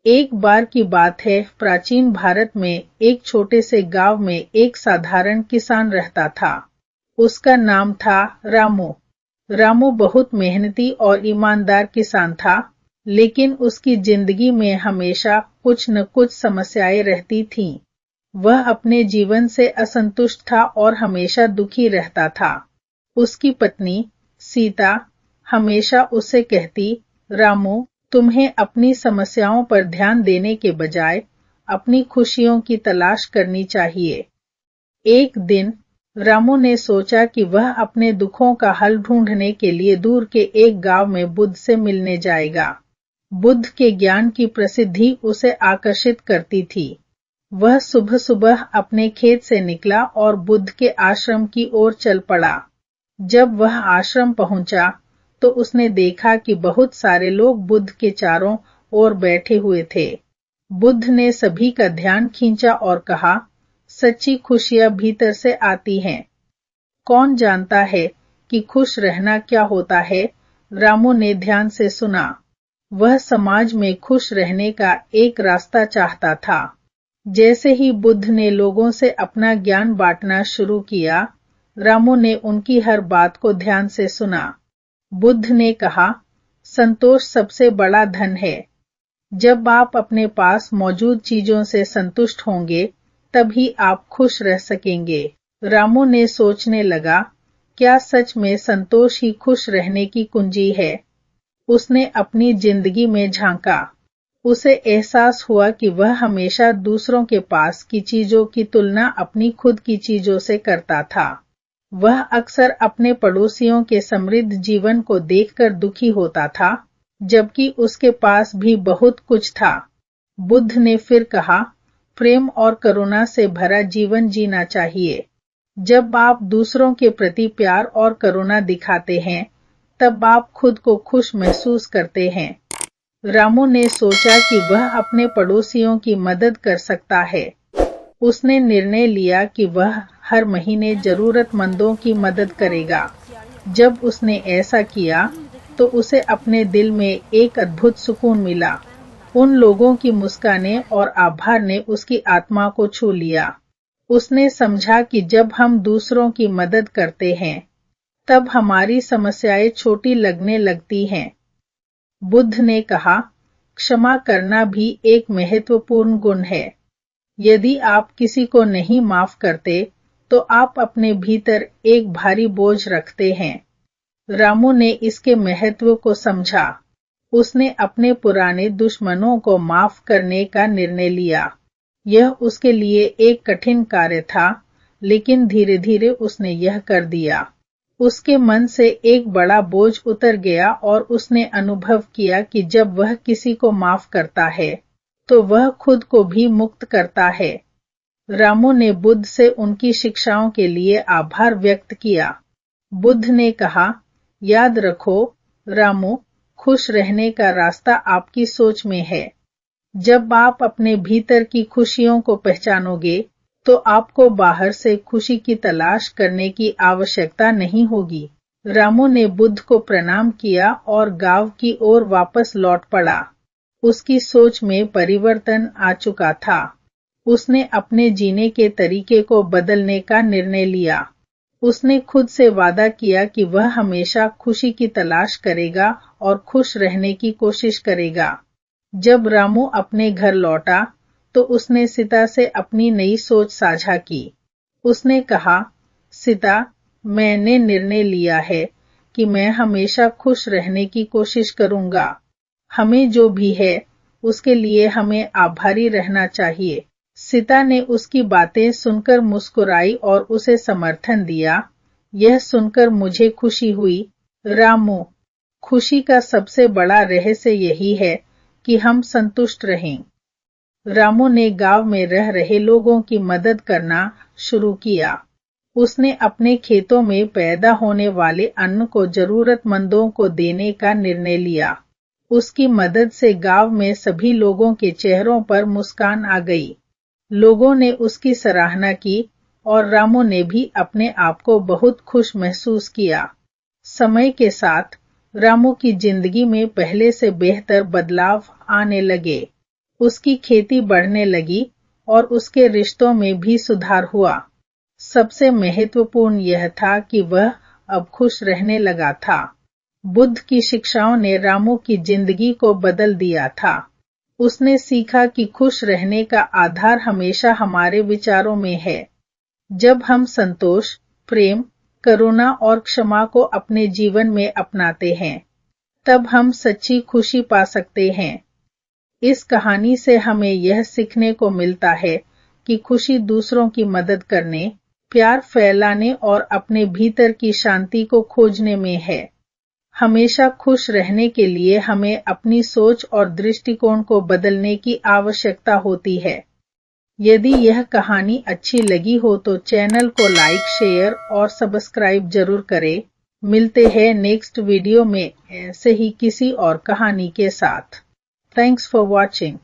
एक बार की बात है, प्राचीन भारत में एक छोटे से गांव में एक साधारण किसान रहता था। उसका नाम था रामू। रामू बहुत मेहनती और ईमानदार किसान था, लेकिन उसकी जिंदगी में हमेशा कुछ न कुछ समस्याएं रहती थीं। वह अपने जीवन से असंतुष्ट था और हमेशा दुखी रहता था। उसकी पत्नी सीता हमेशा उसे कहती, रामू, तुम्हें अपनी समस्याओं पर ध्यान देने के बजाय अपनी खुशियों की तलाश करनी चाहिए। एक दिन रामू ने सोचा कि वह अपने दुखों का हल ढूंढने के लिए दूर के एक गांव में बुद्ध से मिलने जाएगा। बुद्ध के ज्ञान की प्रसिद्धि उसे आकर्षित करती थी। वह सुबह सुबह अपने खेत से निकला और बुद्ध के आश्रम की ओर चल पड़ा। जब वह आश्रम पहुंचा तो उसने देखा कि बहुत सारे लोग बुद्ध के चारों ओर बैठे हुए थे। बुद्ध ने सभी का ध्यान खींचा और कहा, सच्ची खुशियां भीतर से आती हैं। कौन जानता है कि खुश रहना क्या होता है? रामू ने ध्यान से सुना। वह समाज में खुश रहने का एक रास्ता चाहता था। जैसे ही बुद्ध ने लोगों से अपना ज्ञान बांटना शुरू किया, रामू ने उनकी हर बात को ध्यान से सुना। बुद्ध ने कहा, संतोष सबसे बड़ा धन है। जब आप अपने पास मौजूद चीजों से संतुष्ट होंगे, तभी आप खुश रह सकेंगे। रामू ने सोचने लगा, क्या सच में संतोष ही खुश रहने की कुंजी है? उसने अपनी जिंदगी में झांका। उसे एहसास हुआ कि वह हमेशा दूसरों के पास की चीजों की तुलना अपनी खुद की चीजों से करता था। वह अक्सर अपने पड़ोसियों के समृद्ध जीवन को देखकर दुखी होता था, जबकि उसके पास भी बहुत कुछ था। बुद्ध ने फिर कहा, प्रेम और करुणा से भरा जीवन जीना चाहिए। जब आप दूसरों के प्रति प्यार और करुणा दिखाते हैं, तब आप खुद को खुश महसूस करते हैं। रामू ने सोचा कि वह अपने पड़ोसियों की मदद कर सकता है। उसने निर्णय लिया कि वह हर महीने जरूरतमंदों की मदद करेगा। जब उसने ऐसा किया, तो उसे अपने दिल में एक अद्भुत सुकून मिला। उन लोगों की मुस्कानें और आभार ने उसकी आत्मा को छू लिया। उसने समझा कि जब हम दूसरों की मदद करते हैं, तब हमारी समस्याएं छोटी लगने लगती हैं। बुद्ध ने कहा, क्षमा करना भी एक महत्वपूर्ण गुण है। यदि आप किसी को नहीं माफ करते, तो आप अपने भीतर एक भारी बोझ रखते हैं। रामू ने इसके महत्व को समझा। उसने अपने पुराने दुश्मनों को माफ करने का निर्णय लिया। यह उसके लिए एक कठिन कार्य था, लेकिन धीरे धीरे उसने यह कर दिया। उसके मन से एक बड़ा बोझ उतर गया और उसने अनुभव किया कि जब वह किसी को माफ करता है, तो वह खुद को भी मुक्त करता है। रामू ने बुद्ध से उनकी शिक्षाओं के लिए आभार व्यक्त किया। बुद्ध ने कहा, याद रखो रामू, खुश रहने का रास्ता आपकी सोच में है। जब आप अपने भीतर की खुशियों को पहचानोगे, तो आपको बाहर से खुशी की तलाश करने की आवश्यकता नहीं होगी। रामू ने बुद्ध को प्रणाम किया और गांव की ओर वापस लौट पड़ा। उसकी सोच में परिवर्तन आ चुका था। उसने अपने जीने के तरीके को बदलने का निर्णय लिया। उसने खुद से वादा किया कि वह हमेशा खुशी की तलाश करेगा और खुश रहने की कोशिश करेगा। जब रामू अपने घर लौटा, तो उसने सीता से अपनी नई सोच साझा की। उसने कहा, सीता, मैंने निर्णय लिया है कि मैं हमेशा खुश रहने की कोशिश करूंगा। हमें जो भी है, उसके लिए हमें आभारी रहना चाहिए। सीता ने उसकी बातें सुनकर मुस्कुराई और उसे समर्थन दिया। यह सुनकर मुझे खुशी हुई। रामू, खुशी का सबसे बड़ा रहस्य यही है कि हम संतुष्ट रहें। रामू ने गांव में रह रहे लोगों की मदद करना शुरू किया। उसने अपने खेतों में पैदा होने वाले अन्न को जरूरतमंदों को देने का निर्णय लिया। उसकी मदद से गांव में सभी लोगों के चेहरों पर मुस्कान आ गई। लोगों ने उसकी सराहना की और रामू ने भी अपने आप को बहुत खुश महसूस किया। समय के साथ रामू की जिंदगी में पहले से बेहतर बदलाव आने लगे। उसकी खेती बढ़ने लगी और उसके रिश्तों में भी सुधार हुआ। सबसे महत्वपूर्ण यह था कि वह अब खुश रहने लगा था। बुद्ध की शिक्षाओं ने रामू की जिंदगी को बदल दिया था। उसने सीखा कि खुश रहने का आधार हमेशा हमारे विचारों में है। जब हम संतोष, प्रेम, करुणा और क्षमा को अपने जीवन में अपनाते हैं, तब हम सच्ची खुशी पा सकते हैं। इस कहानी से हमें यह सीखने को मिलता है कि खुशी दूसरों की मदद करने, प्यार फैलाने और अपने भीतर की शांति को खोजने में है। हमेशा खुश रहने के लिए हमें अपनी सोच और दृष्टिकोण को बदलने की आवश्यकता होती है। यदि यह कहानी अच्छी लगी हो तो चैनल को लाइक, शेयर और सब्सक्राइब जरूर करें। मिलते हैं नेक्स्ट वीडियो में ऐसे ही किसी और कहानी के साथ। Thanks for watching.